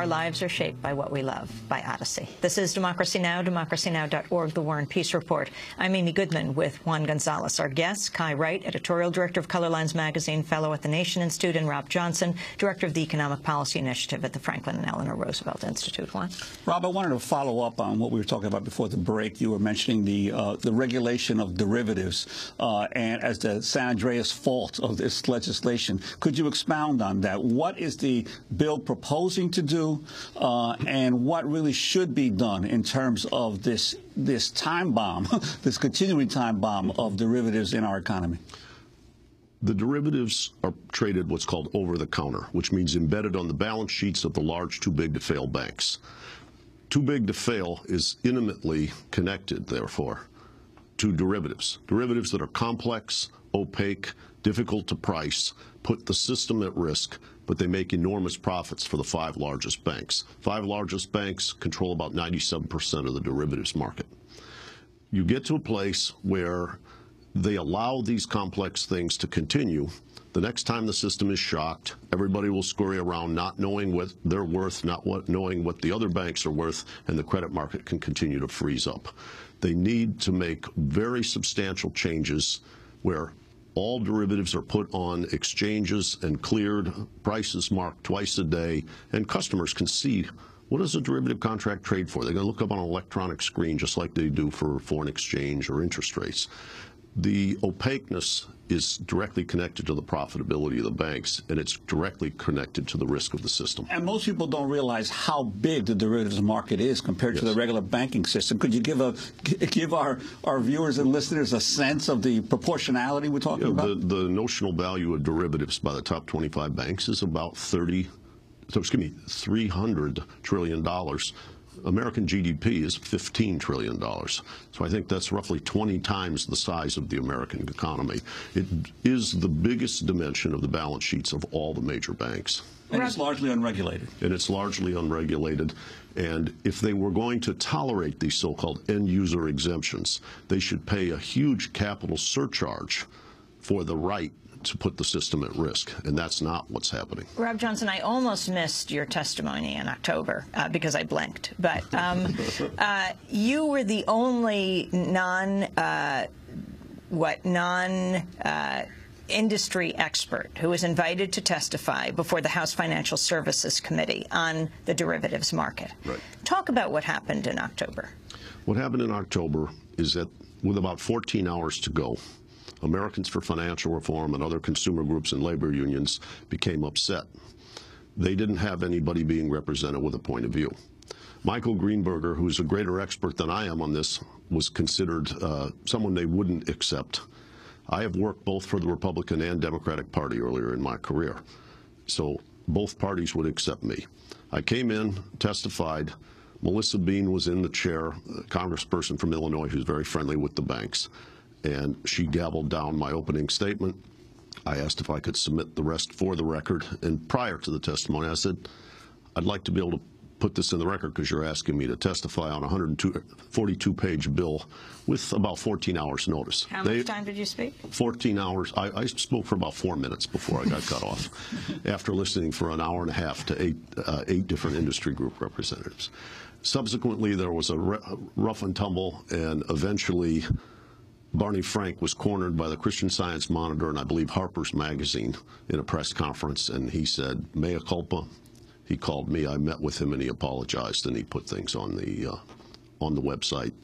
lives are shaped by what we love, by Odyssey. This is Democracy Now!, democracynow.org, The War and Peace Report. I'm Amy Goodman with Juan Gonzalez. Our guests, Kai Wright, editorial director of Color Lines magazine, fellow at the Nation Institute, and Rob Johnson, director of the Economic Policy Initiative at the Franklin and Eleanor Roosevelt Institute. Juan? Rob, I wanted to follow up on what we were talking about before the break. You were mentioning the regulation of derivatives and as the San Andreas fault of this legislation. Could you expound on that? What is the bill proposing to do, and what really should be done in terms of this time bomb, this continuing time bomb of derivatives in our economy? The derivatives are traded what's called over-the-counter, which means embedded on the balance sheets of the large too-big-to-fail banks. Too big to fail is intimately connected, therefore, to derivatives. Derivatives that are complex, opaque, difficult to price, put the system at risk, but they make enormous profits for the 5 largest banks. 5 largest banks control about 97% of the derivatives market. You get to a place where they allow these complex things to continue. The next time the system is shocked, everybody will scurry around not knowing what they're worth, knowing what the other banks are worth, and the credit market can continue to freeze up. They need to make very substantial changes where all derivatives are put on exchanges and cleared, prices marked twice a day, and customers can see what does a derivative contract trade for. They're going to look up on an electronic screen just like they do for foreign exchange or interest rates. The opaqueness is directly connected to the profitability of the banks, and it's directly connected to the risk of the system. And most people don't realize how big the derivatives market is compared to the regular banking system. Could you give our viewers and listeners a sense of the proportionality we're talking about? The notional value of derivatives by the top 25 banks is about $300 trillion. American GDP is $15 trillion. So I think that's roughly 20 times the size of the American economy. It is the biggest dimension of the balance sheets of all the major banks. And it's largely unregulated. And it's largely unregulated. And if they were going to tolerate these so-called end-user exemptions, they should pay a huge capital surcharge for the right to put the system at risk, and that's not what's happening. Rob Johnson, I almost missed your testimony in October because I blinked, but you were the only industry expert who was invited to testify before the House Financial Services Committee on the derivatives market. Right. Talk about what happened in October. What happened in October is that with about 14 hours to go, Americans for Financial Reform and other consumer groups and labor unions became upset. They didn't have anybody being represented with a point of view. Michael Greenberger, who's a greater expert than I am on this, was considered someone they wouldn't accept. I have worked both for the Republican and Democratic Party earlier in my career, so both parties would accept me. I came in, testified. Melissa Bean was in the chair, a congressperson from Illinois who's very friendly with the banks. And she gabbled down my opening statement. I asked if I could submit the rest for the record. And prior to the testimony, I said, I'd like to be able to put this in the record because you're asking me to testify on a 142-page bill with about 14 hours notice. How much time did you speak? 14 hours. I spoke for about 4 minutes before I got cut off, after listening for an hour and a half to eight different industry group representatives. Subsequently, there was a rough and tumble, and eventually Barney Frank was cornered by the Christian Science Monitor and I believe Harper's Magazine in a press conference, and he said, mea culpa. He called me. I met with him, and he apologized, and he put things on the website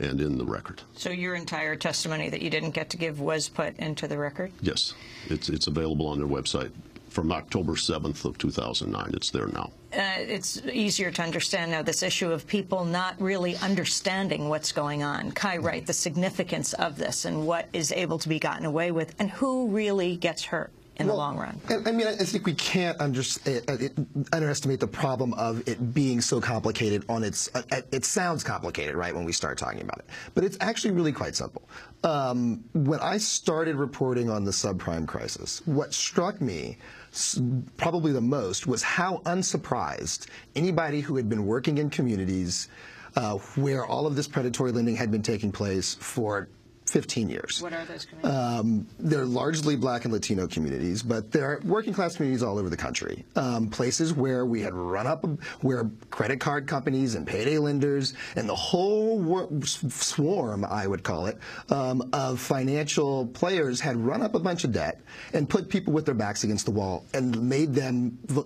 and in the record. So your entire testimony that you didn't get to give was put into the record? Yes. It's available on their website from October 7th of 2009. It's there now. It's easier to understand now, this issue of people not really understanding what's going on. Kai Wright, the significance of this and what is able to be gotten away with and who really gets hurt in the long run. I mean, I think we can't underestimate the problem of it being so complicated on its it sounds complicated, right, when we start talking about it. But it's actually really quite simple. When I started reporting on the subprime crisis, what struck me probably the most was how unsurprised anybody who had been working in communities where all of this predatory lending had been taking place for 15 years. What are those communities? They're largely Black and Latino communities, but they're working class communities all over the country. Places where we had run up, where credit card companies and payday lenders and the whole swarm, I would call it, of financial players had run up a bunch of debt and put people with their backs against the wall and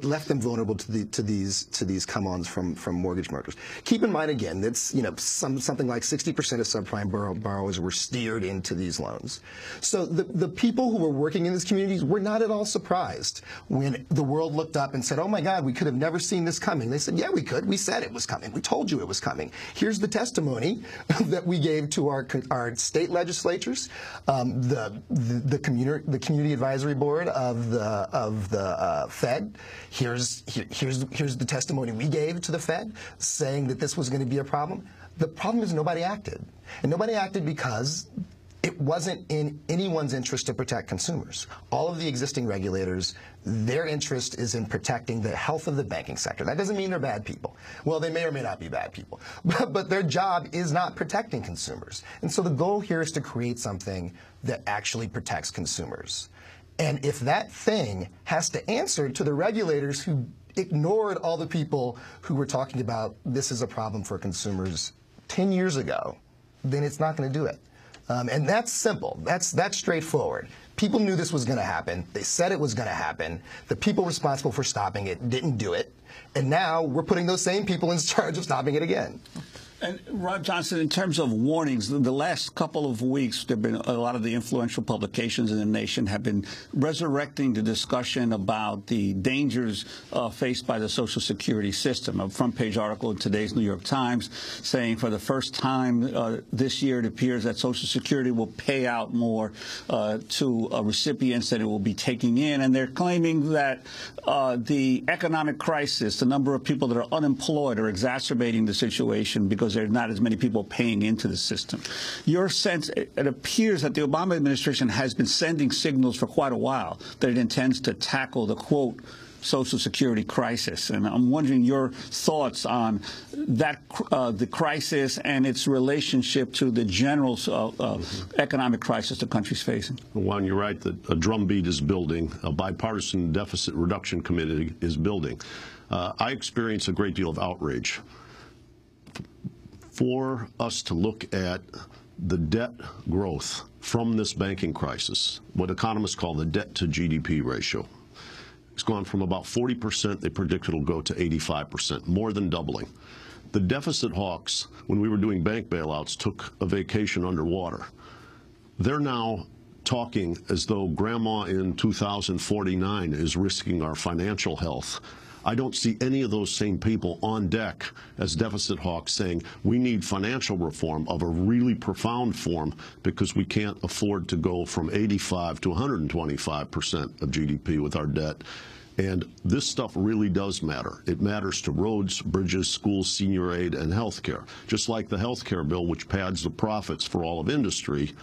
left them vulnerable to these come-ons from mortgage murders. Keep in mind again, that's something like 60% of subprime borrowers were steered into these loans. So the people who were working in these communities were not at all surprised when the world looked up and said, "Oh my God, we could have never seen this coming." They said, "Yeah, we could. We said it was coming. We told you it was coming. Here's the testimony that we gave to our state legislatures, the community advisory board of the Fed. Here's the testimony we gave to the Fed saying that this was going to be a problem." The problem is nobody acted. And nobody acted because it wasn't in anyone's interest to protect consumers. All of the existing regulators, their interest is in protecting the health of the banking sector. That doesn't mean they're bad people. Well, they may or may not be bad people. But their job is not protecting consumers. And so the goal here is to create something that actually protects consumers. And if that thing has to answer to the regulators who ignored all the people who were talking about this is a problem for consumers 10 years ago, then it's not going to do it. And that's simple. That's straightforward. People knew this was going to happen. They said it was going to happen. The people responsible for stopping it didn't do it. And now we're putting those same people in charge of stopping it again. And Rob Johnson, in terms of warnings, the last couple of weeks, there have been a lot of the influential publications in the nation have been resurrecting the discussion about the dangers faced by the Social Security system. A front-page article in today's New York Times saying for the first time this year it appears that Social Security will pay out more to recipients than it will be taking in. And they're claiming that the economic crisis, the number of people that are unemployed, are exacerbating the situation because there are not as many people paying into the system. Your sense, it appears that the Obama administration has been sending signals for quite a while that it intends to tackle the, quote, Social Security crisis. And I'm wondering your thoughts on that, the crisis and its relationship to the general economic crisis the country's facing. Juan, you're right that a drumbeat is building. A bipartisan deficit reduction committee is building. I experience a great deal of outrage. For us to look at the debt growth from this banking crisis, what economists call the debt to GDP ratio, it's gone from about 40%, they predict it'll go to 85%, more than doubling. The deficit hawks, when we were doing bank bailouts, took a vacation underwater. They're now talking as though grandma in 2049 is risking our financial health. I don't see any of those same people on deck as deficit hawks saying we need financial reform of a really profound because we can't afford to go from 85 to 125% of GDP with our debt. And this stuff really does matter. It matters to roads, bridges, schools, senior aid, and health care. Just like the health care bill, which pads the profits for all of industry,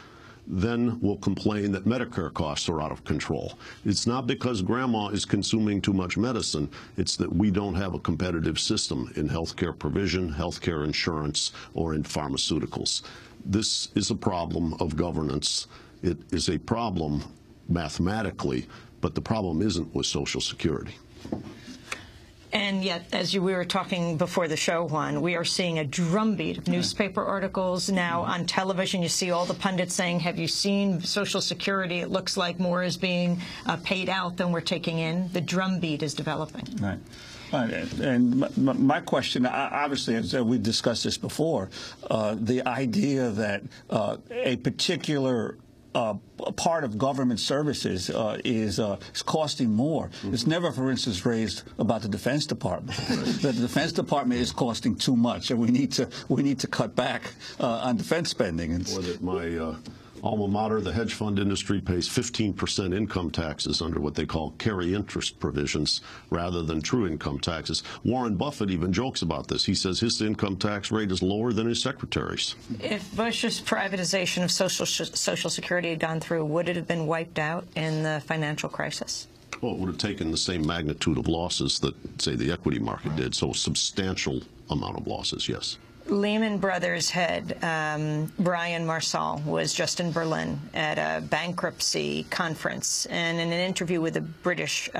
then we'll complain that Medicare costs are out of control. It's not because grandma is consuming too much medicine. It's that we don't have a competitive system in healthcare provision, healthcare insurance, or in pharmaceuticals. This is a problem of governance. It is a problem mathematically, but the problem isn't with Social Security. And yet, as we were talking before the show, Juan, we are seeing a drumbeat of newspaper articles. Now on television, you see all the pundits saying, have you seen Social Security? It looks like more is being paid out than we're taking in. The drumbeat is developing. Right. And my question, obviously, as we've discussed this before, the idea that a particular part of government services is costing more. It's never, for instance, raised about the Defense Department. That the Defense Department is costing too much, and we need to cut back on defense spending. Or that my alma mater, the hedge fund industry, pays 15% income taxes under what they call carry interest provisions rather than true income taxes. Warren Buffett even jokes about this. He says his income tax rate is lower than his secretary's. If Bush's privatization of Social Security had gone through, would it have been wiped out in the financial crisis? Well, it would have taken the same magnitude of losses that, say, the equity market did, so a substantial amount of losses, yes. Lehman Brothers head Brian Marsal was just in Berlin at a bankruptcy conference, and in an interview with the British